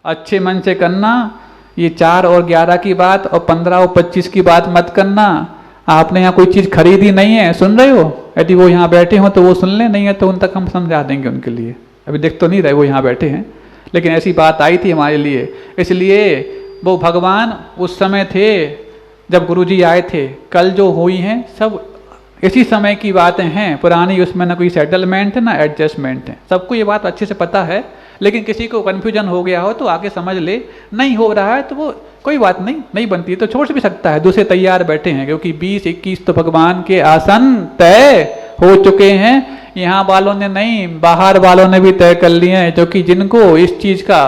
अच्छे मन से करना। ये 4 और 11 की बात और 15 और 25 की बात मत करना। आपने यहाँ कोई चीज़ खरीदी नहीं है, सुन रहे हो? यदि वो यहाँ बैठे हो तो वो सुन ले, नहीं है तो उन तक हम समझा देंगे उनके लिए। अभी देख तो नहीं रहे वो यहाँ बैठे हैं, लेकिन ऐसी बात आई थी हमारे लिए। इसलिए वो भगवान उस समय थे जब गुरुजी आए थे। कल जो हुई हैं सब इसी समय की बातें हैं पुरानी, उसमें ना कोई सेटलमेंट है ना एडजस्टमेंट है। सबको ये बात अच्छे से पता है, लेकिन किसी को कन्फ्यूजन हो गया हो तो आगे समझ ले। नहीं हो रहा है तो वो कोई बात नहीं बनती तो छोड़ भी सकता है। दूसरे तैयार बैठे हैं, क्योंकि 20-21 तो भगवान के आसन तय हो चुके हैं। यहाँ वालों ने नहीं, बाहर वालों ने भी तय कर लिए हैं, क्योंकि जिनको इस चीज़ का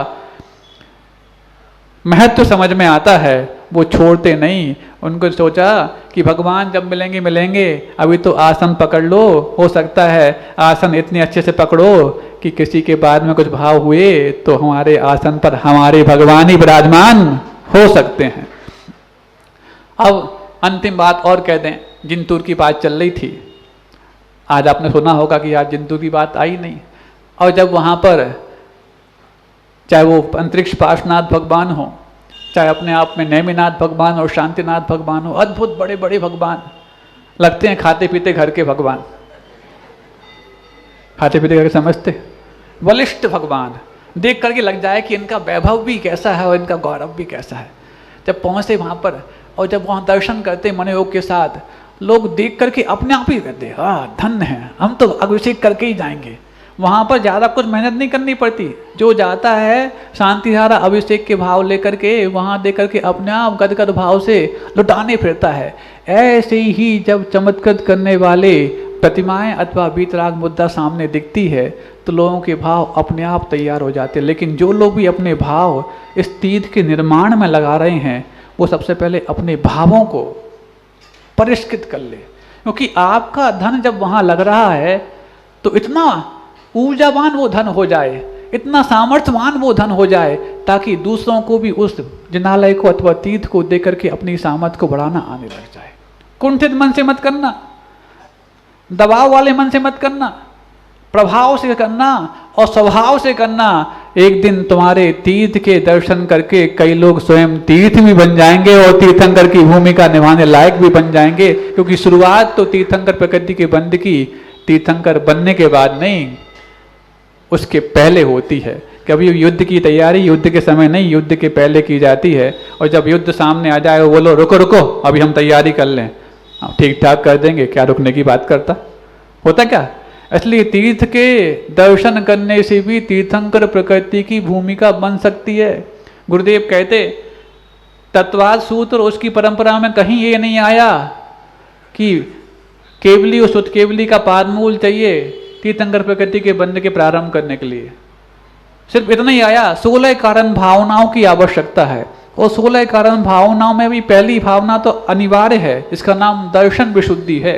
महत्व समझ में आता है वो छोड़ते नहीं। उनको सोचा कि भगवान जब मिलेंगे मिलेंगे, अभी तो आसन पकड़ लो। हो सकता है आसन इतने अच्छे से पकड़ो कि किसी के बाद में कुछ भाव हुए तो हमारे आसन पर हमारे भगवान ही विराजमान हो सकते हैं। अब अंतिम बात और कह दें, जिंतूर की बात चल रही थी। आज आपने सुना होगा कि आज जिंतूर की बात आई नहीं। और जब वहाँ पर चाहे वो अंतरिक्ष पार्श्वनाथ भगवान हो, चाहे अपने आप में नेमिनाथ भगवान और शांतिनाथ भगवान हो, अद्भुत बड़े बड़े भगवान लगते हैं, खाते पीते घर के भगवान। खाते पीते घर के समझते, बलिष्ठ भगवान देख करके लग जाए कि इनका वैभव भी कैसा है और इनका गौरव भी कैसा है। जब पहुँचे वहाँ पर और जब वहाँ दर्शन करते मनयोग के साथ, लोग देख करके अपने आप ही कहते, हाँ धन्य है, हम तो अभिषेक करके ही जाएंगे। वहाँ पर ज़्यादा कुछ मेहनत नहीं करनी पड़ती। जो जाता है शांतिधारा अभिषेक के भाव लेकर के, वहाँ देख करके अपने आप गदगद भाव से लुटाने फिरता है। ऐसे ही जब चमत्कृत करने वाले प्रतिमाएं अथवा वीतराग मुद्रा सामने दिखती है तो लोगों के भाव अपने आप तैयार हो जाते हैं। लेकिन जो लोग भी अपने भाव इस तीर्थ के निर्माण में लगा रहे हैं, वो सबसे पहले अपने भावों को परिष्कृत कर ले। क्योंकि आपका धन जब वहाँ लग रहा है तो इतना ऊर्जावान वो धन हो जाए, इतना सामर्थ्यवान वो धन हो जाए, ताकि दूसरों को भी उस जिनालय को अथवा तीर्थ को देख करके अपनी सामर्थ्य को बढ़ाना आने लग जाए। कुंठित मन से मत करना, दबाव वाले मन से मत करना, प्रभाव से करना और स्वभाव से करना। एक दिन तुम्हारे तीर्थ के दर्शन करके कई लोग स्वयं तीर्थ भी बन जाएंगे और तीर्थंकर की भूमिका निभाने लायक भी बन जाएंगे। क्योंकि शुरुआत तो तीर्थंकर प्रकृति के बंद की तीर्थंकर बनने के बाद नहीं, उसके पहले होती है। कभी युद्ध की तैयारी युद्ध के समय नहीं, युद्ध के पहले की जाती है। और जब युद्ध सामने आ जाए वो बोलो रुको रुको अभी हम तैयारी कर लें, ठीक ठाक कर देंगे, क्या रुकने की बात करता होता क्या। इसलिए तीर्थ के दर्शन करने से भी तीर्थंकर प्रकृति की भूमिका बन सकती है। गुरुदेव कहते तत्वाद सूत्र उसकी परंपरा में कहीं ये नहीं आया कि केवली और शुद्ध केवली का पादमूल चाहिए तीर्थंकर प्रकृति के बंध के प्रारंभ करने के लिए। सिर्फ इतना ही आया, 16 कारण भावनाओं की आवश्यकता है। और 16 कारण भावनाओं में भी पहली भावना तो अनिवार्य है, इसका नाम दर्शन विशुद्धि है।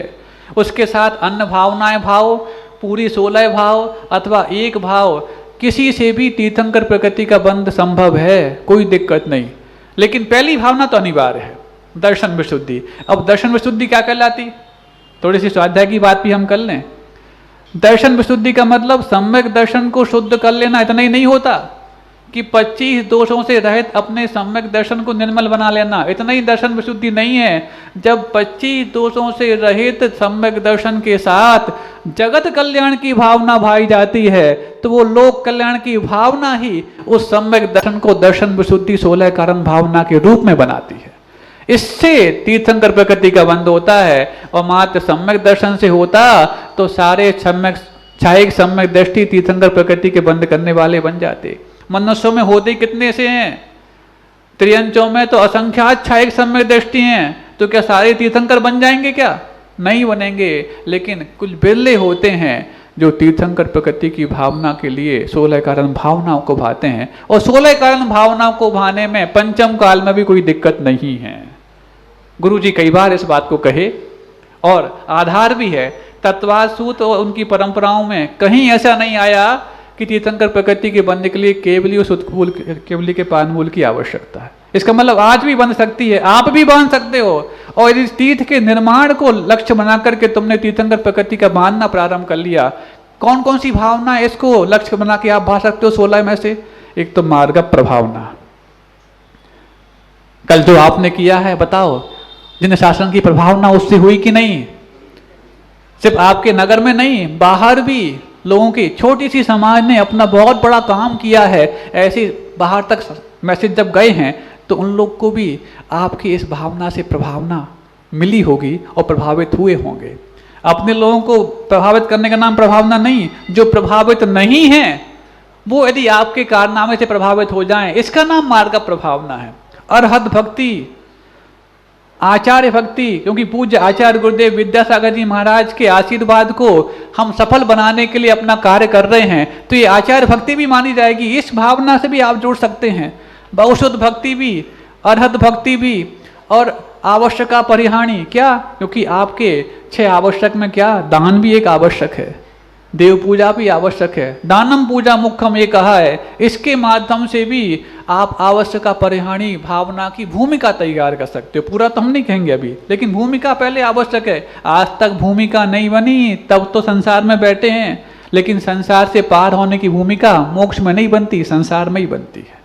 उसके साथ अन्य भावनाएं भाव, पूरी 16 भाव अथवा एक भाव, किसी से भी तीर्थंकर प्रकृति का बंध संभव है, कोई दिक्कत नहीं। लेकिन पहली भावना तो अनिवार्य है, दर्शन विशुद्धि। अब दर्शन विशुद्धि क्या कहलाती, थोड़ी सी स्वाध्याय की बात भी हम कर लें। दर्शन विशुद्धि का मतलब सम्यक दर्शन को शुद्ध कर लेना। इतना ही नहीं होता कि 25 दोषों से रहित अपने सम्यक दर्शन को निर्मल बना लेना, इतना ही दर्शन विशुद्धि नहीं है। जब 25 दोषों से रहित सम्यक दर्शन के साथ जगत कल्याण की भावना भाई जाती है तो वो लोक कल्याण की भावना ही उस सम्यक दर्शन को दर्शन विशुद्धि 16 कारण भावना के रूप में बनाती है। इससे तीर्थंकर प्रकृति का बंध होता है। और मात्र सम्यक दर्शन से होता तो सारे छायिक सम्यक दृष्टि तीर्थंकर प्रकृति के बंध करने वाले बन जाते। मनुष्यों में होते कितने से हैं, त्रियंचों में तो असंख्यात छायिक सम्यक दृष्टि हैं, तो क्या सारे तीर्थंकर बन जाएंगे, क्या नहीं बनेंगे। लेकिन कुछ बिरले होते हैं जो तीर्थंकर प्रकृति की भावना के लिए 16 कारण भावनाओं को भाते हैं। और 16 कारण भावनाओं को भाने में पंचम काल में भी कोई दिक्कत नहीं है। गुरुजी कई बार इस बात को कहे और आधार भी है। तत्वाद सूत्र और उनकी परंपराओं में कहीं ऐसा नहीं आया कि तीर्थंकर प्रकृति के बनने के लिए केवली उस उत्कूल केवली के पानमूल की आवश्यकता है। इसका मतलब आज भी बन सकती है, आप भी बन सकते हो। और इस तीर्थ के निर्माण को लक्ष्य बना करके तुमने तीर्थंकर प्रकृति का बांधना प्रारंभ कर लिया। कौन कौन सी भावना इसको लक्ष्य बना के आप भा सकते हो 16 में से। एक तो मार्ग प्रभावना। कल जो आपने किया है बताओ, जिन शासन की प्रभावना उससे हुई कि नहीं? सिर्फ आपके नगर में नहीं, बाहर भी लोगों की छोटी सी समाज ने अपना बहुत बड़ा काम किया है। ऐसे बाहर तक मैसेज जब गए हैं तो उन लोग को भी आपकी इस भावना से प्रभावना मिली होगी और प्रभावित हुए होंगे। अपने लोगों को प्रभावित करने का नाम प्रभावना नहीं, जो प्रभावित नहीं है वो यदि आपके कारनामे से प्रभावित हो जाएं, इसका नाम मार्ग प्रभावना है। अरहत भक्ति, आचार्य भक्ति, क्योंकि पूज्य आचार्य गुरुदेव विद्यासागर जी महाराज के आशीर्वाद को हम सफल बनाने के लिए अपना कार्य कर रहे हैं, तो ये आचार्य भक्ति भी मानी जाएगी। इस भावना से भी आप जुड़ सकते हैं। बहुशुद्ध भक्ति भी, अरहत भक्ति भी, और आवश्यका परिहाणी। क्या? क्योंकि आपके 6 आवश्यक में क्या, दान भी एक आवश्यक है, देव पूजा भी आवश्यक है, दानम पूजा मुख्यम ये कहा है। इसके माध्यम से भी आप आवश्यका परिहाणी भावना की भूमिका तैयार कर सकते हो। पूरा तो हम नहीं कहेंगे अभी, लेकिन भूमिका पहले आवश्यक है। आज तक भूमिका नहीं बनी तब तो संसार में बैठे हैं, लेकिन संसार से पार होने की भूमिका मोक्ष में नहीं बनती, संसार में ही बनती है।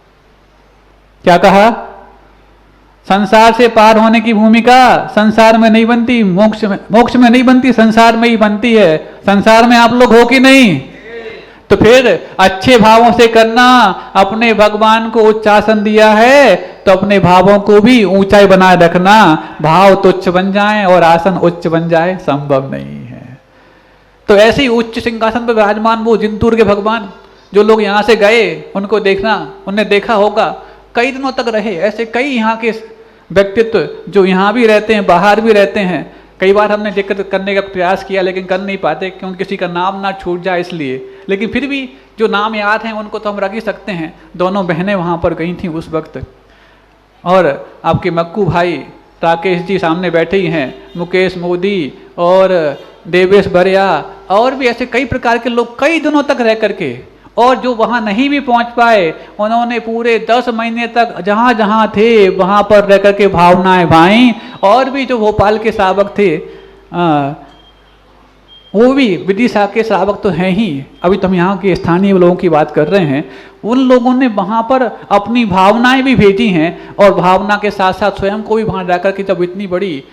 क्या कहा? संसार से पार होने की भूमिका संसार में नहीं बनती, मोक्ष में नहीं बनती, संसार में ही बनती है। संसार में आप लोग हो कि नहीं? तो फिर अच्छे भावों से करना। अपने भगवान को उच्च आसन दिया है तो अपने भावों को भी ऊंचाई बनाए रखना। भाव तुच्छ बन जाए और आसन उच्च बन जाए, संभव नहीं है। तो ऐसे ही उच्च सिंहासन पर विराजमान वो जिंतूर के भगवान, जो लोग यहाँ से गए उनको देखना, उन्हें देखा होगा, कई दिनों तक रहे। ऐसे कई यहाँ के व्यक्तित्व जो यहाँ भी रहते हैं, बाहर भी रहते हैं। कई बार हमने जिक्र करने का प्रयास किया लेकिन कर नहीं पाते, क्योंकि किसी का नाम ना छूट जाए इसलिए। लेकिन फिर भी जो नाम याद हैं उनको तो हम रख ही सकते हैं। दोनों बहनें वहाँ पर गई थीं उस वक्त, और आपके मक्कू भाई राकेश जी सामने बैठे ही हैं, मुकेश मोदी और देवेश बरिया, और भी ऐसे कई प्रकार के लोग कई दिनों तक रह करके। और जो वहाँ नहीं भी पहुँच पाए, उन्होंने पूरे 10 महीने तक जहाँ जहाँ थे वहाँ पर रह करके भावनाएं भाई। और भी जो भोपाल के श्रावक थे, वो भी विदिशा के श्रावक तो हैं ही, अभी तो हम यहाँ के स्थानीय लोगों की बात कर रहे हैं। उन लोगों ने वहाँ पर अपनी भावनाएं भी भेजी हैं, और भावना के साथ साथ स्वयं को भी वहाँ जाकर के जब इतनी बड़ी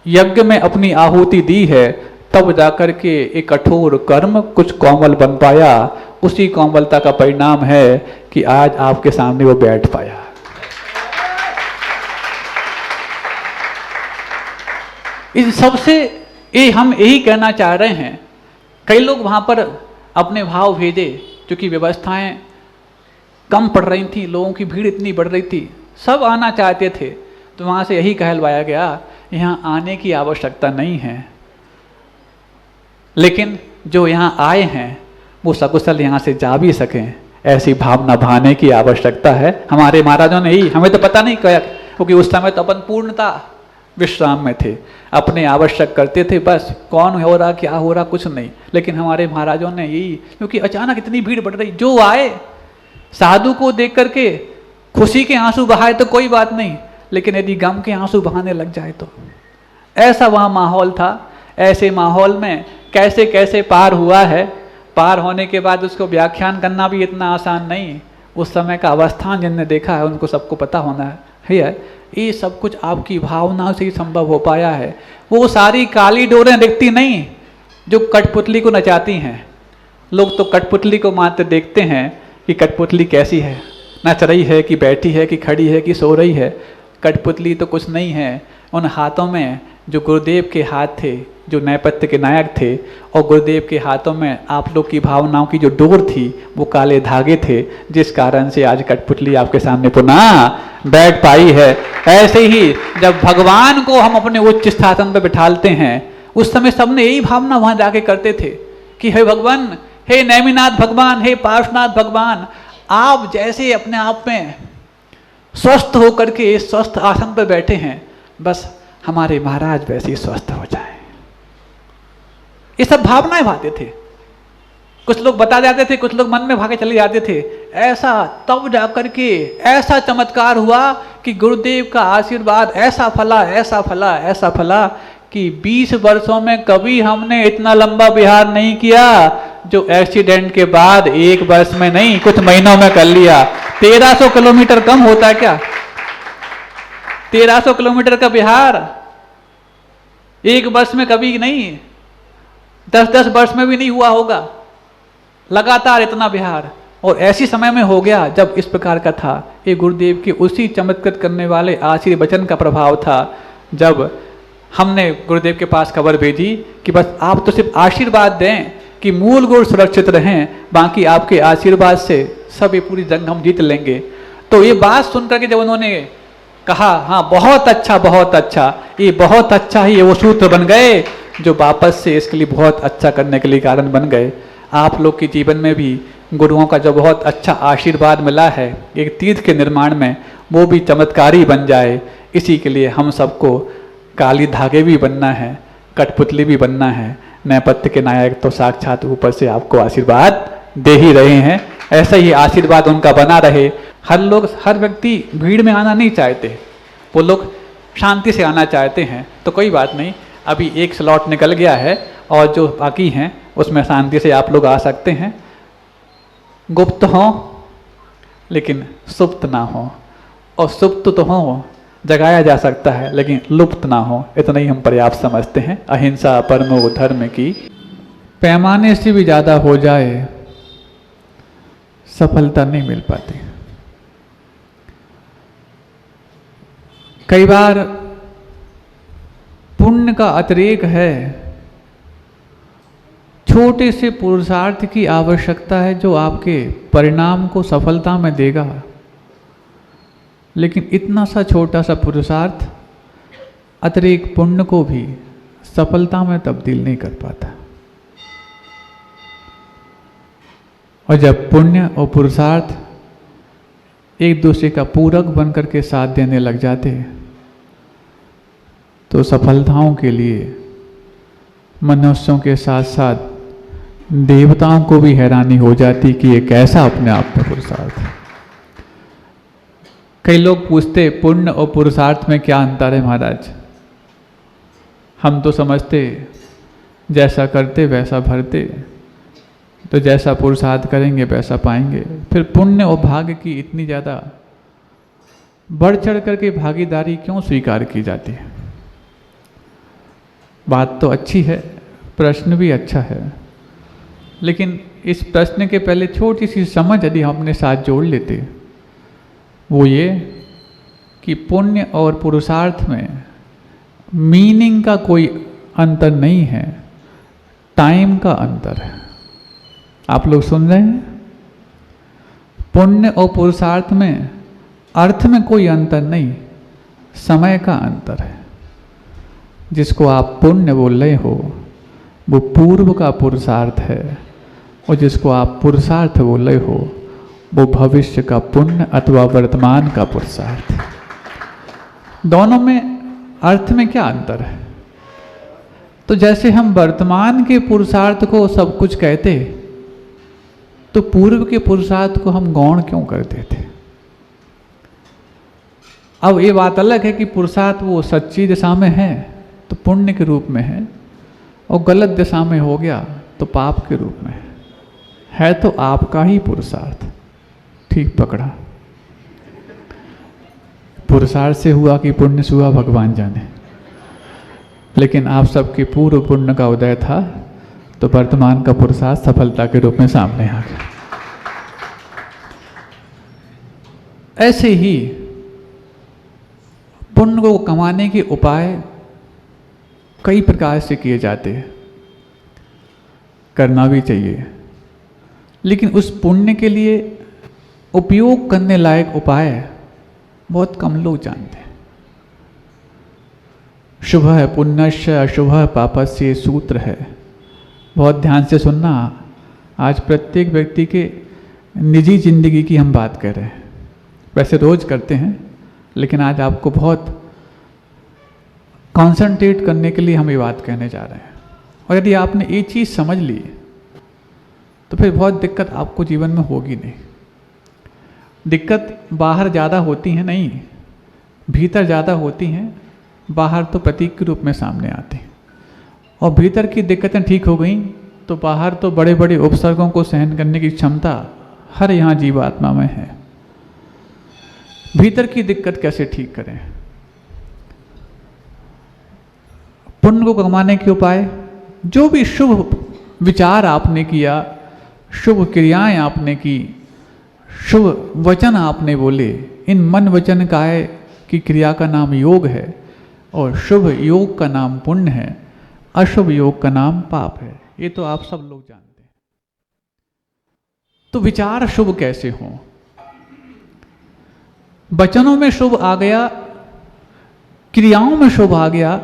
यज्ञ में अपनी आहुति दी है, तब जाकर के एक कठोर कर्म कुछ कोमल बन पाया। उसी कोमलता का परिणाम है कि आज आपके सामने वो बैठ पाया। इस सबसे हम यही कहना चाह रहे हैं। कई लोग वहाँ पर अपने भाव भेजे, क्योंकि व्यवस्थाएं कम पड़ रही थी, लोगों की भीड़ इतनी बढ़ रही थी, सब आना चाहते थे। तो वहाँ से यही कहलवाया गया, यहाँ आने की आवश्यकता नहीं है, लेकिन जो यहाँ आए हैं वो सकुशल यहाँ से जा भी सकें, ऐसी भावना भाने की आवश्यकता है। हमारे महाराजों ने ही, हमें तो पता नहीं क्या, क्योंकि उस समय तो अपन पूर्णता विश्राम में थे, अपने आवश्यक करते थे, बस कौन हो रहा क्या हो रहा कुछ नहीं। लेकिन हमारे महाराजों ने यही, क्योंकि अचानक इतनी भीड़ बढ़ रही, जो आए साधु को देख करके खुशी के आंसू बहाए तो कोई बात नहीं, लेकिन यदि गम के आंसू बहाने लग जाए तो, ऐसा वहाँ माहौल था। ऐसे माहौल में कैसे कैसे पार हुआ है। पार होने के बाद उसको व्याख्यान करना भी इतना आसान नहीं। उस समय का अवस्थान जिनने देखा है उनको सबको पता होना है। ये सब कुछ आपकी भावनाओं से ही संभव हो पाया है। वो सारी काली डोरें दिखती नहीं जो कठपुतली को नचाती हैं। लोग तो कठपुतली को मात्र देखते हैं कि कठपुतली कैसी है, नच रही है कि बैठी है कि खड़ी है कि सो रही है। कठपुतली तो कुछ नहीं है। उन हाथों में जो गुरुदेव के हाथ थे, जो नैपथ्य के नायक थे, और गुरुदेव के हाथों में आप लोग की भावनाओं की जो डोर थी वो काले धागे थे, जिस कारण से आज कठपुतली आपके सामने पुनः बैठ पाई है। ऐसे ही जब भगवान को हम अपने उच्च स्थान पर बिठालते हैं, उस समय सबने यही भावना वहाँ जाके करते थे कि हे भगवान, हे नैमिनाथ भगवान, हे पार्श्वनाथ भगवान, आप जैसे अपने आप में स्वस्थ होकर के स्वस्थ आसन पर बैठे हैं, बस हमारे महाराज वैसे ही स्वस्थ हो जाए। ये सब भावनाएं भाते थे। कुछ लोग बता जाते थे, कुछ लोग मन में भागे चले जाते थे। ऐसा तब जाकर के ऐसा चमत्कार हुआ कि गुरुदेव का आशीर्वाद ऐसा फला, ऐसा फला, ऐसा फला कि 20 वर्षों में कभी हमने इतना लंबा विहार नहीं किया जो एक्सीडेंट के बाद 1 वर्ष में नहीं, कुछ महीनों में कर लिया। 1300 किलोमीटर कम होता है क्या? 1300 किलोमीटर का बिहार एक वर्ष में कभी नहीं, 10-10 वर्ष में भी नहीं हुआ होगा, लगातार इतना बिहार। और ऐसी समय में हो गया जब इस प्रकार का था। ये गुरुदेव के उसी चमत्कृत करने वाले आशीर्वचन का प्रभाव था। जब हमने गुरुदेव के पास खबर भेजी कि बस आप तो सिर्फ आशीर्वाद दें कि मूल गुण सुरक्षित रहें, बाकी आपके आशीर्वाद से सब ये पूरी जंग हम जीत लेंगे। तो ये बात सुनकर के जब उन्होंने कहा हाँ बहुत अच्छा, ये बहुत अच्छा ही वो सूत्र बन गए जो वापस से इसके लिए बहुत अच्छा करने के लिए कारण बन गए। आप लोग के जीवन में भी गुरुओं का जो बहुत अच्छा आशीर्वाद मिला है एक तीर्थ के निर्माण में, वो भी चमत्कारी बन जाए। इसी के लिए हम सबको काली धागे भी बनना है, कठपुतली भी बनना है। नेपथ्य के नायक तो साक्षात ऊपर से आपको आशीर्वाद दे ही रहे हैं, ऐसा ही आशीर्वाद उनका बना रहे। हर व्यक्ति भीड़ में आना नहीं चाहते, वो लोग शांति से आना चाहते हैं। तो कोई बात नहीं, अभी एक स्लॉट निकल गया है और जो बाकी हैं उसमें शांति से आप लोग आ सकते हैं। गुप्त हो लेकिन सुप्त ना हो, और सुप्त तो हो, जगाया जा सकता है लेकिन लुप्त ना हो, इतना ही हम पर्याप्त समझते हैं। अहिंसा परमो धर्म की, पैमाने से भी ज़्यादा हो जाए सफलता नहीं मिल पाती। कई बार पुण्य का अतिरेक है, छोटे से पुरुषार्थ की आवश्यकता है जो आपके परिणाम को सफलता में देगा, लेकिन इतना सा छोटा सा पुरुषार्थ अतिरेक पुण्य को भी सफलता में तब्दील नहीं कर पाता। और जब पुण्य और पुरुषार्थ एक दूसरे का पूरक बनकर के साथ देने लग जाते तो सफलताओं के लिए मनुष्यों के साथ साथ देवताओं को भी हैरानी हो जाती कि ये कैसा अपने आप में पुरुषार्थ है। कई लोग पूछते पुण्य और पुरुषार्थ में क्या अंतर है महाराज? हम तो समझते जैसा करते वैसा भरते, तो जैसा पुरुषार्थ करेंगे वैसा पाएंगे। फिर पुण्य और भाग्य की इतनी ज़्यादा बढ़ चढ़ करके भागीदारी क्यों स्वीकार की जाती है? बात तो अच्छी है, प्रश्न भी अच्छा है, लेकिन इस प्रश्न के पहले छोटी सी समझ यदि हम अपने साथ जोड़ लेते, वो ये कि पुण्य और पुरुषार्थ में मीनिंग का कोई अंतर नहीं है, टाइम का अंतर है। आप लोग सुन रहे हैं? पुण्य और पुरुषार्थ में अर्थ में कोई अंतर नहीं, समय का अंतर है। जिसको आप पुण्य बोल रहे हो वो पूर्व का पुरुषार्थ है, और जिसको आप पुरुषार्थ बोल रहे हो वो भविष्य का पुण्य अथवा वर्तमान का पुरुषार्थ। दोनों में अर्थ में क्या अंतर है? तो जैसे हम वर्तमान के पुरुषार्थ को सब कुछ कहते, तो पूर्व के पुरुषार्थ को हम गौण क्यों करते थे? अब ये बात अलग है कि पुरुषार्थ वो सच्ची दिशा में है तो पुण्य के रूप में है, और गलत दिशा में हो गया तो पाप के रूप में है तो आपका ही पुरुषार्थ। ठीक पकड़ा। पुरुषार्थ से हुआ कि पुण्य से हुआ भगवान जाने, लेकिन आप सबके पूर्व पुण्य का उदय था तो वर्तमान का पुरुषार्थ सफलता के रूप में सामने आ गया। ऐसे ही पुण्य को कमाने के उपाय कई प्रकार से किए जाते हैं, करना भी चाहिए, लेकिन उस पुण्य के लिए उपयोग करने लायक उपाय बहुत कम लोग जानते हैं। शुभ है पुण्यस्य अशुभ पापस्य, ये सूत्र है, बहुत ध्यान से सुनना। आज प्रत्येक व्यक्ति के निजी जिंदगी की हम बात कर रहे हैं, वैसे रोज करते हैं, लेकिन आज आपको बहुत कंसंट्रेट करने के लिए हम ये बात कहने जा रहे हैं। और यदि आपने ये चीज़ समझ ली तो फिर बहुत दिक्कत आपको जीवन में होगी नहीं। दिक्कत बाहर ज़्यादा होती हैं नहीं, भीतर ज़्यादा होती हैं। बाहर तो प्रतीक के रूप में सामने आते हैं, और भीतर की दिक्कतें ठीक हो गई तो बाहर तो बड़े बड़े उपसर्गों को सहन करने की क्षमता हर यहाँ जीवात्मा में है। भीतर की दिक्कत कैसे ठीक करें। पुण्य को कमाने के उपाय, जो भी शुभ विचार आपने किया, शुभ क्रियाएं आपने की, शुभ वचन आपने बोले, इन मन वचन काय की क्रिया का नाम योग है, और शुभ योग का नाम पुण्य है, अशुभ योग का नाम पाप है। ये तो आप सब लोग जानते हैं। तो विचार शुभ कैसे हों? वचनों में शुभ आ गया, क्रियाओं में शुभ आ गया,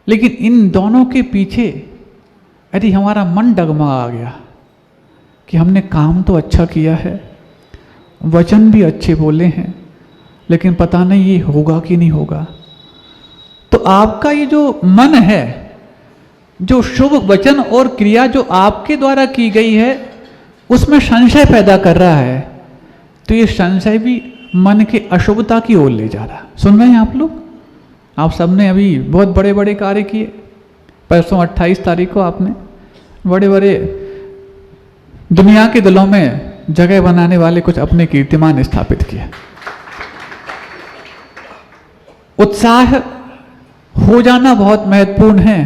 लेकिन इन दोनों के पीछे यदि हमारा मन डगमगा गया कि हमने काम तो अच्छा किया है, वचन भी अच्छे बोले हैं, लेकिन पता नहीं ये होगा कि नहीं होगा, तो आपका ये जो मन है, जो शुभ वचन और क्रिया जो आपके द्वारा की गई है, उसमें संशय पैदा कर रहा है, तो ये संशय भी मन के अशुभता की ओर ले जा रहा है। सुन रहे हैं आप लोग? आप सबने अभी बहुत बड़े बड़े कार्य किए। परसों 28 तारीख को आपने बड़े बड़े दुनिया के दिलों में जगह बनाने वाले कुछ अपने कीर्तिमान स्थापित किए। उत्साह हो जाना बहुत महत्वपूर्ण है,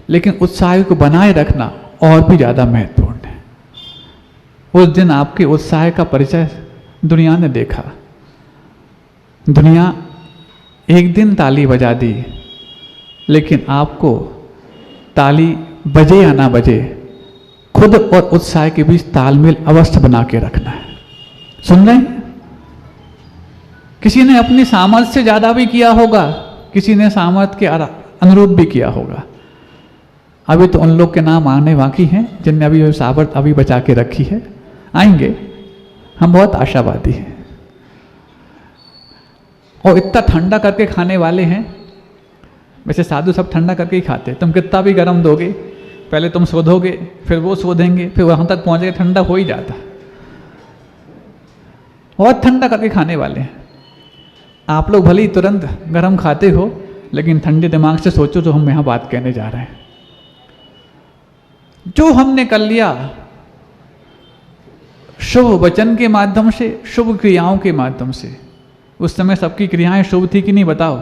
लेकिन उत्साह को बनाए रखना और भी ज़्यादा महत्वपूर्ण है। उस दिन आपके उत्साह का परिचय दुनिया ने देखा। दुनिया एक दिन ताली बजा दी, लेकिन आपको ताली बजे या ना बजे, खुद और उत्साह के बीच तालमेल अवश्य बना के रखना है। सुन रहे हैं? किसी ने अपनी सामर्थ्य से ज़्यादा भी किया होगा, किसी ने सामर्थ्य के अनुरूप भी किया होगा। अभी तो उन लोग के नाम आने बाकी हैं जिनने अभी सामर्थ्य अभी बचा के रखी है, आएंगे। हम बहुत आशावादी हैं। और इतना ठंडा करके खाने वाले हैं। वैसे साधु सब ठंडा करके ही खाते। तुम कितना भी गर्म दोगे, पहले तुम शोधोगे, फिर वो शोधेंगे, फिर वहाँ तक पहुँचेगा, ठंडा हो ही जाता। बहुत ठंडा करके खाने वाले हैं। आप लोग भले ही तुरंत गर्म खाते हो, लेकिन ठंडे दिमाग से सोचो जो हम यहाँ बात कहने जा रहे हैं। जो हमने कर लिया शुभ वचन के माध्यम से, शुभ क्रियाओं के माध्यम से, उस समय सबकी क्रियाएं शुभ थी कि नहीं बताओ?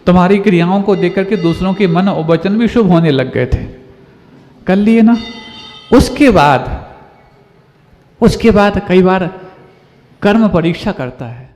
तुम्हारी क्रियाओं को देखकर के दूसरों के मन और वचन भी शुभ होने लग गए थे। कर लिए ना? उसके बाद कई बार कर्म परीक्षा करता है।